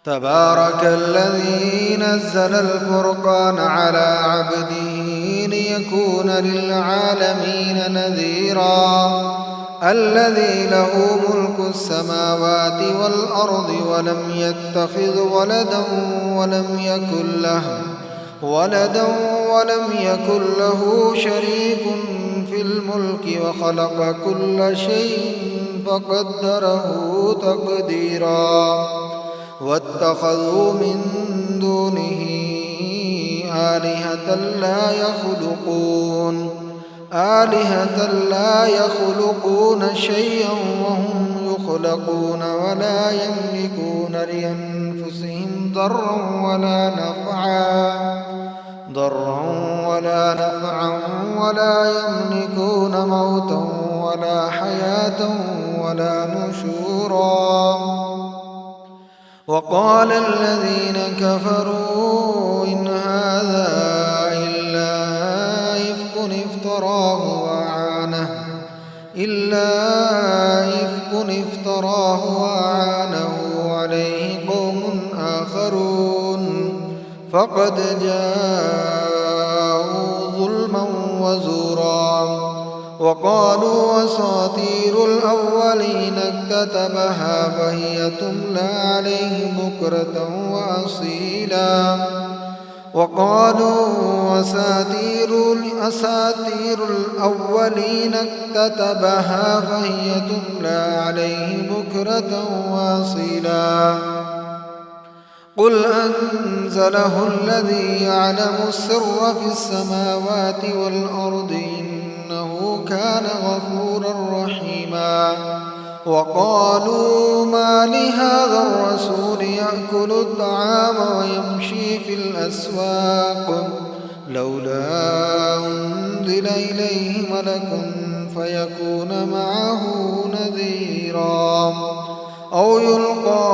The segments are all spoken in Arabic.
تبارك الذي نزل الفرقان على عبده ليكون للعالمين نذيرا الذي له ملك السماوات والأرض ولم يتخذ ولدا ولم يكن له شريك في الملك وخلق كل شيء فقدره تقديرا واتخذوا من دونه آلهة لا يخلقون شيئا وهم يخلقون ولا يملكون لأنفسهم ضرا ولا نفعا ولا يملكون موتا ولا حياة ولا نشورا. وقال الذين كفروا إن هذا إلا إفك افتراه وأعانه عليه قوم آخرون فقد جاءوا ظلما وزورا. وقالوا أساطير الأولين اكتتبها فهي تملى عليه بكرة وأصيلا. وقالوا أساطير الأولين اكتتبها فهي تملى عليه بكرة وأصيلا. قل أنزله الذي يعلم السر في السماوات والأرض إنه كان غفورا رحيما. وقالوا ما لهذا الرسول يأكل الطعام ويمشي في الأسواق لولا أنزل إليه ملك فيكون معه نذيرا أو يلقى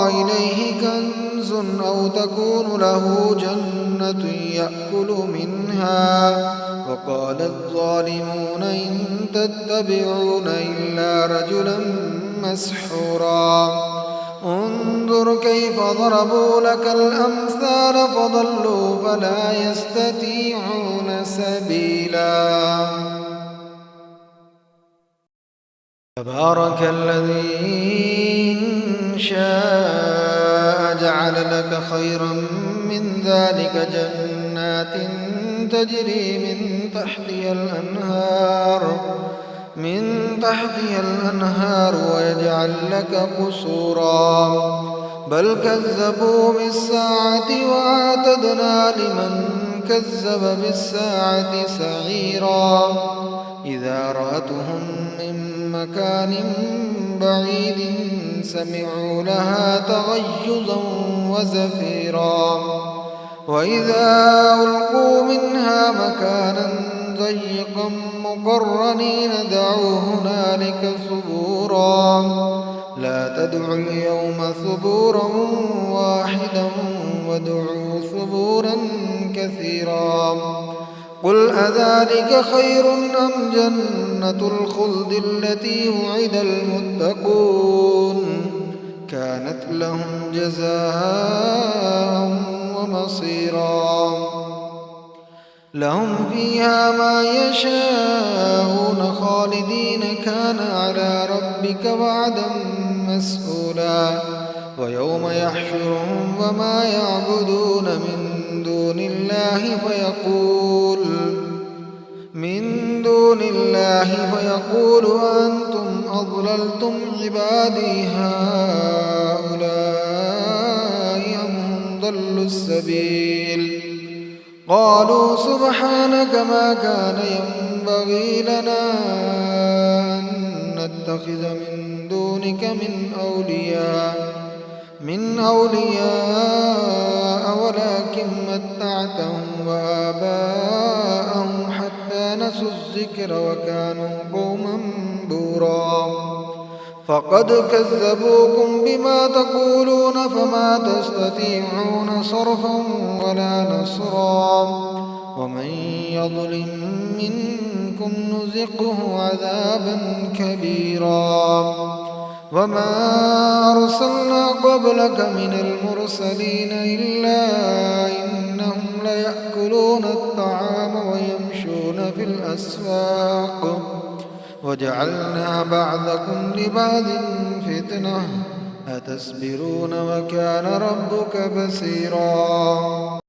إليه كنز أو تكون له جنة يأكل منها. وقال الظالمون إن تتبعون إلا رجلا مسحورا. انظر كيف ضربوا لك الأمثال فضلوا فلا يستطيعون سبيلا. تبارك الذي إن شاء جعل لك خيرا من ذلك جنات تجري من تحتها الأنهار ويجعل لك قصورا بل كذبوا بالساعة وأعتدنا لمن كذب بالساعة سعيرا. إذا رأتهم من مكان بعيد سمعوا لها تغيظا وزفيرا. وإذا ألقوا منها مكانا ضيقا مقرنين دعوا هنالك ثبورا لا تدعوا اليوم ثبورا واحدا وادعوا ثبورا كثيرا. قل أذلك خير أم جنة الخلد التي وعد المتقون كانت لهم جزاء ومصيرا. لهم فيها ما يشاءون خالدين كان على ربك وعدا مسئولا. ويوم يحشرهم وما يعبدون من دون الله فيقول أنتم أضللتم عبادي هؤلاء أم هم ضلوا السبيل. قالوا سبحانك ما كان ينبغي لنا أن نتخذ من دونك من أولياء ولكن متعتهم وآباءهم حتى نسوا الذكر وكانوا قوما بورا. فقد كذبوكم بما تقولون فما تستطيعون صرفا ولا نصرا. ومن يظلم منكم نذقه عذابا كبيرا. وما أرسلنا قبلك من المرسلين إلا إنهم ليأكلون الطعام ويمشون في الأسواق وجعلنا بعضكم لبعض فتنة أتصبرون وكان ربك بصيرا.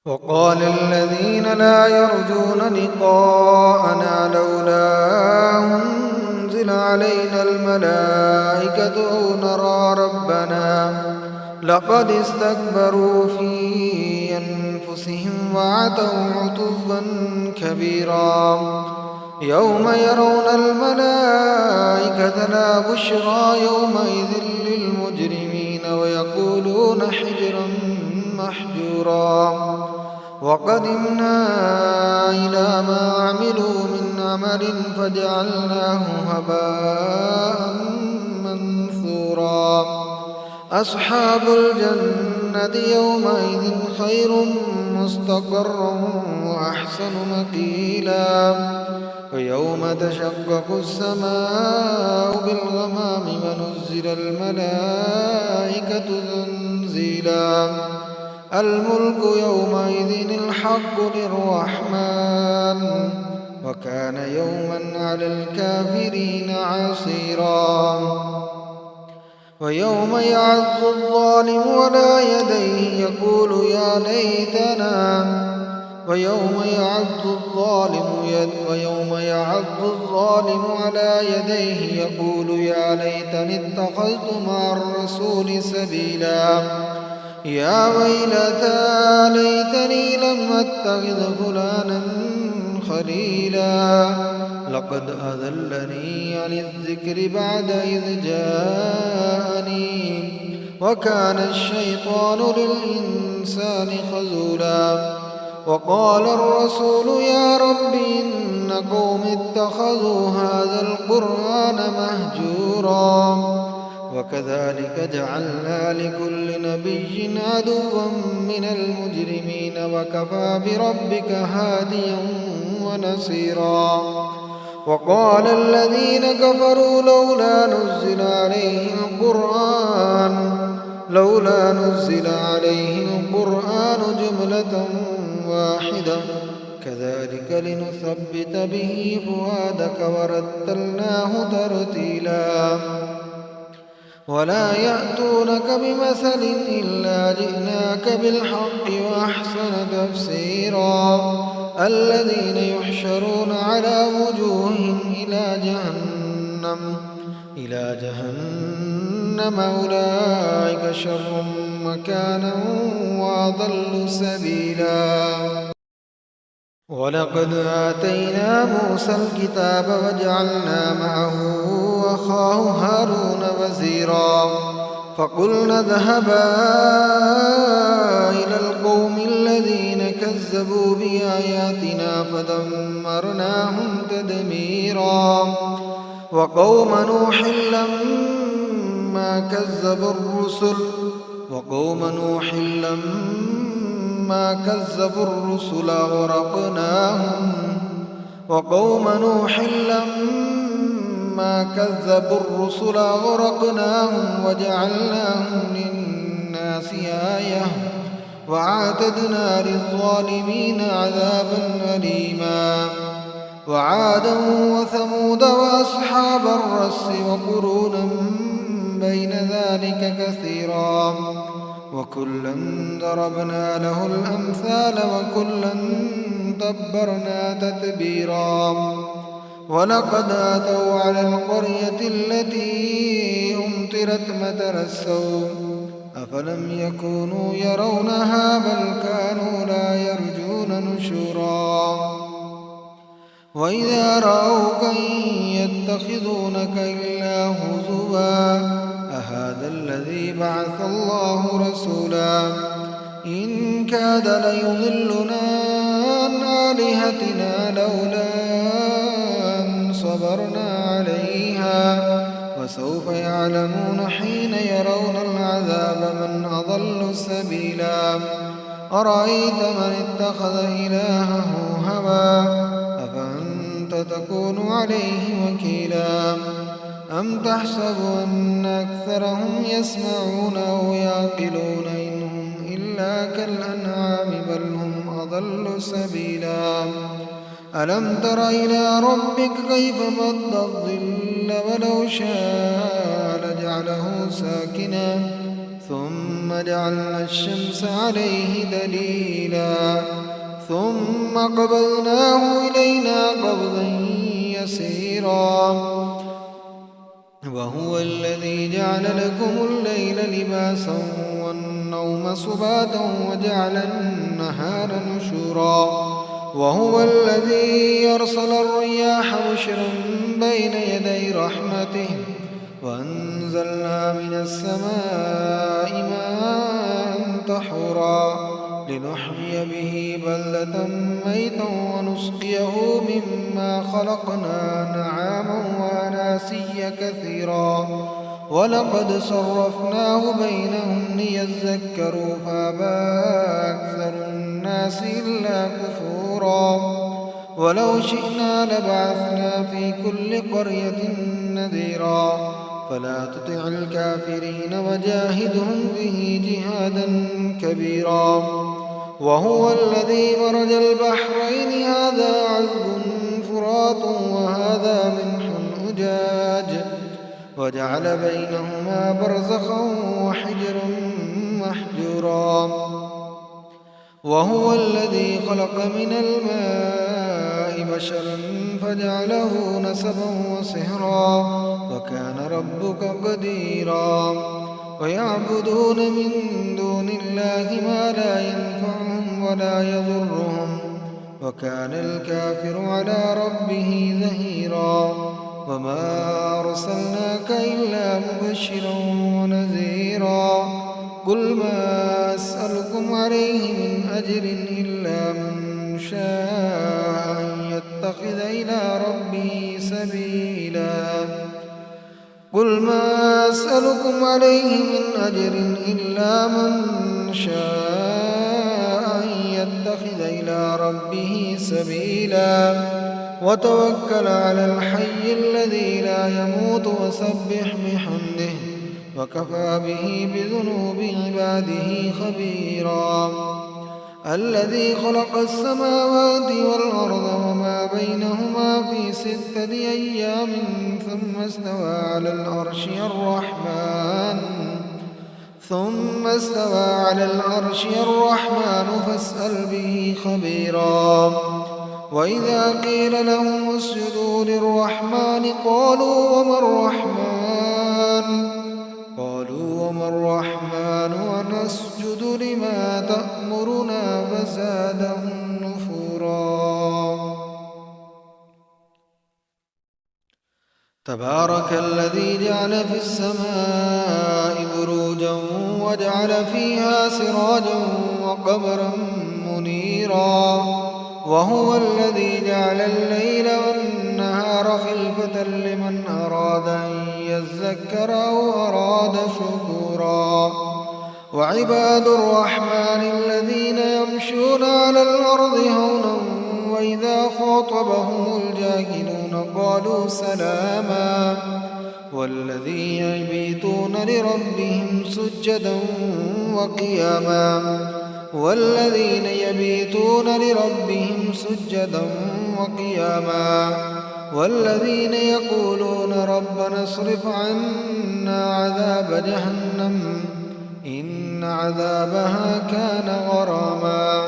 وقال الذين لا يرجون لقاءنا لولا أنزل علينا الملائكة أو نرى ربنا لقد استكبروا في أنفسهم وعتوا عتوا كبيرا. يوم يرون الملائكة لا بشرى يومئذ للمجرمين ويقولون حجرا محجورا. وقدمنا إلى ما عملوا من عمل فجعلناه هباء منثورا. أصحاب الجنة يومئذ خير مستقرا وأحسن مقيلا. ويوم تشقق السماء بالغمام ونزل الملائكة تنزيلا. الملك يومئذ الحق للرحمن وكان يوما على الكافرين عسيرا. ويوم يعض الظالم على يديه يقول يا ليتنا ويوم يعض الظالم على يديه يقول يا ليتني اتخذت مع الرسول سبيلا. يا ويلتى ليتني لم أتخذ فلانا خليلا. لقد أضلني عن الذكر بعد إذ جاءني وكان الشيطان للإنسان خذولا. وقال الرسول يا رب إن قوم اتخذوا هذا القرآن مهجورا. وكذلك جعلنا لكل نبي عدوا من المجرمين وكفى بربك هاديا ونصيرا. وقال الذين كفروا لولا نزل عليه القرآن جملة واحدة كذلك لنثبت به فؤادك ورتلناه ترتيلا. ولا يأتونك بمثل إلا جئناك بالحق وأحسن تفسيرا. الذين يحشرون على وجوههم إلى جهنم أولئك شر مكانا وأضل سبيلا. ولقد آتينا موسى الكتاب وجعلنا معه أخاه هارون وزيرا. فقلنا اذهبا إلى القوم الذين كذبوا بآياتنا فدمرناهم تدميرا. وقوم نوح لما كذبوا الرسل أغرقناهم. وجعلناهم للناس آية وأعتدنا للظالمين عذابا أليما. وعادا وثمود وأصحاب الرس وقرونا بين ذلك كثيرا. وكلا ضربنا له الأمثال وكلا تبرنا تتبيرا. ولقد أتوا على القرية التي أمطرت مطر السوء أفلم يكونوا يرونها بل كانوا لا يرجون نشورا. وإذا رأوك يتخذونك إلا هزوا أهذا الذي بعث الله رسولا. إن كاد ليضلنا عن آلهتنا لولا أن صبرنا عليها. وسوف يعلمون حين يرون العذاب من أضل سبيلا. أرأيت من اتخذ إلهه هوى أفأنت تكون عليه وكيلا. أم تحسب أن أكثرهم يسمعون أو يعقلون إن هم إلا كالأنعام بل هم أضل سبيلا ألم تر إلى ربك كيف مد الظل ولو شاء لجعله ساكنا ثم جعلنا الشمس عليه دليلا ثم قبضناه إلينا قبضا يسيرا وهو الذي جعل لكم الليل لباسا والنوم سباتا وجعل النهار نشورا وهو الذي يرسل الرياح بشرا بين يدي رحمته وأنزلنا من السماء ماء طهورا لنحيي به بلدة ميتا ونسقيه مما خلقنا أنعاما وأناسيا كثيرا ولقد صرفناه بينهم ليذكروا فأبى أكثر الناس إلا كفورا ولو شئنا لبعثنا في كل قرية نذيرا فلا تطع الكافرين وجاهدهم به جهادا كبيرا وهو الذي مرج البحرين هذا عذب فرات وهذا ملح أجاج وجعل بينهما برزخا وحجرا محجورا وهو الذي خلق من الماء بشرا فجعله نسبا وصهرا وكان ربك قديرا ويعبدون من دون الله ما لا ينفعهم ولا يضرهم وكان الكافر على ربه زهيرا وما أرسلناك إلا مبشرا ونذيرا قل ما أسألكم عليه من أجر إلا من شاء أن يتخذ إلى ربه سبيلا قل ما أسألكم عليه من أجر إلا من شاء أن يتخذ إلى ربه سبيلا وتوكل على الحي الذي لا يموت وسبح بحمده وكفى به بذنوب عباده خبيرا الذي خلق السماوات والأرض وما بينهما في 6 أيام ثم استوى على العرش الرحمن فاسأل به خبيرا وإذا قيل لهم اسجدوا للرحمن قالوا وما الرحمن ونسجد لما تأمرنا فزادهم نفورا تبارك الذي جعل في السماء بروجا وجعل فيها سراجا وقمرا منيرا وهو الذي جعل الليل والنهار خلفة لمن أراد أن يذكر أو أراد شكورا وعباد الرحمن الذين يمشون على الأرض هونا وإذا خاطبهم الجاهلون قالوا سلاما والذين يبيتون لربهم سجدا وقياما والذين يقولون ربنا اصرف عنا عذاب جهنم إن عذابها كان غراما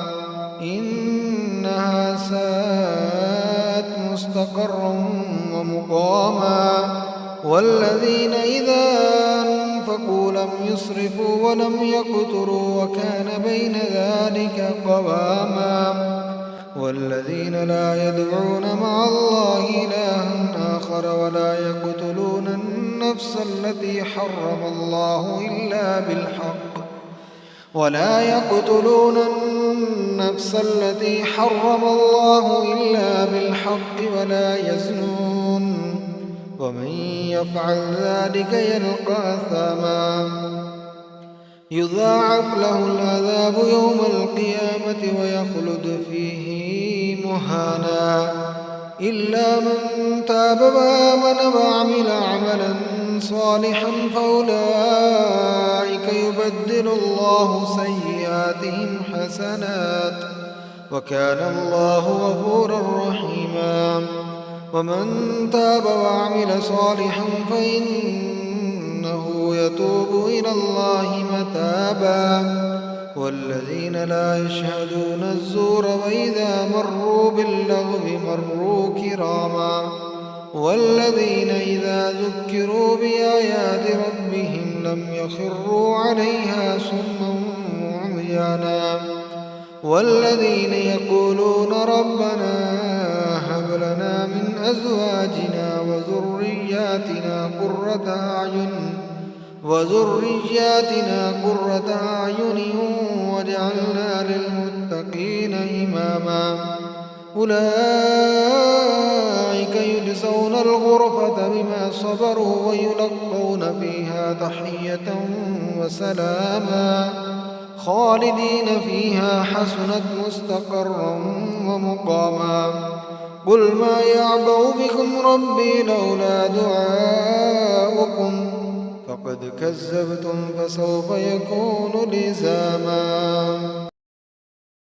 إنها ساءت مستقرا ومقاما والذين إذا أنفقوا لم يسرفوا ولم يقتروا وكان بين ذلك قواما والذين لا يدعون مع الله إلها آخر ولا يقتلون النفس التي حرم الله إلا بالحق ولا يزنون ومن يفعل ذلك يلقى أثاما يضاعف له العذاب يوم القيامة ويخلد فيه مهانا إلا من تاب وآمن وعمل عملا صالحا فأولئك يبدل الله سيئاتهم حسنات وكان الله غفورا رحيما. ومن تاب وعمل صالحا فإنه يتوب إلى الله متابا. والذين لا يشهدون الزور وإذا مروا باللغو مروا كراما. والذين إذا ذكروا بآيات ربهم لم يخروا عليها صما وعميانا. والذين يقولون ربنا هب لنا من أزواجنا وذرياتنا قرة أعين واجعلنا للمتقين إماما. أولئك يجزون الغرفة بما صبروا ويلقون فيها تحية وسلاما خالدين فيها حسنت مستقرا ومقاما. قل ما يعبأ بكم ربي لولا دعاؤكم فقد كذبتم فسوف يكون لزاما.